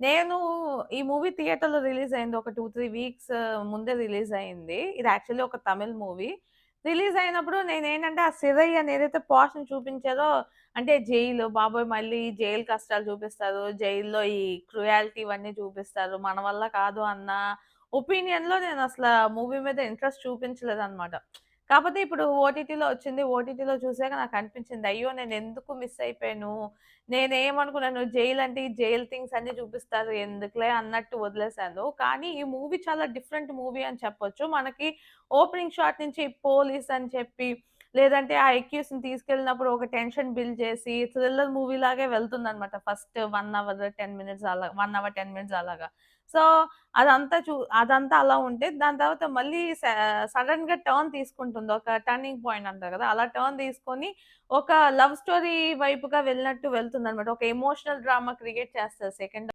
నేను ఈ మూవీ థియేటర్‌లో రిలీజ్ అయింది. ఒక 2, 3 వీక్స్ ముందే రిలీజ్ అయింది. ఇది యాక్చువల్లీ ఒక తమిళ్ మూవీ. రిలీజ్ అయినప్పుడు నేనేంటంటే, ఆ 'సిరై' అని ఏదైతే పోర్షన్ చూపించారో అంటే జైలు బాబోయ్! మళ్ళీ జైలు కష్టాలు చూపిస్తారు. జైల్‌లో ఈ క్రుయాలిటీ ఇవన్నీ చూపిస్తారు. మన వల్ల కాదు అన్న ఒపీనియన్‌లో నేనసల మూవీ మీద ఇంట్రెస్ట్ చూపించలేదనమాట. కాపోతే ఇప్పుడు ఓటీటీలో వచ్చింది. ఓటీటీలో చూసాక నాకనిపించింది. అయ్యో! నేనెందుకు మిస్ అయిపోయాను. నేనేమనుకున్నాను జైలంటే ఈ జైల్ థింగ్స్ అన్నీ చూపిస్తారు. ఎందుకులే అన్నట్టు వదిలేసాను. కానీ ఈ మూవీ చాలా డిఫరెంట్ మూవీ అని చెప్పొచ్చు. మనకి ఓపెనింగ్ షాట్ నుంచి పోలీస్ అని చెప్పి, లేదంటే ఆ అక్యూజ్‌ని తీసుకెళ్ళినప్పుడు ఒక టెన్షన్ బిల్డ్ చేసి, థ్రిల్లర్ మూవీ లాగే వెళ్తుందనమాట. ఫస్ట్ 1 అవర్ 10 మినిట్స్ అలా 1 అవర్ 10 మినిట్స్ అలాగా. సో, అదంతా అలా ఉంటే, దాని తర్వాత మళ్ళీ సడెన్‌గా టర్న్ తీసుకుంటుంది. ఒక టర్నింగ్ పాయింట్ అంటారు కదా! అలా టర్న్ తీసుకొని ఒక లవ్ స్టోరీ వైపుగా వెళ్ళినట్టు వెళ్తుందనమాట. ఒక ఎమోషనల్ డ్రామా క్రియేట్ చేస్తది సెకండ్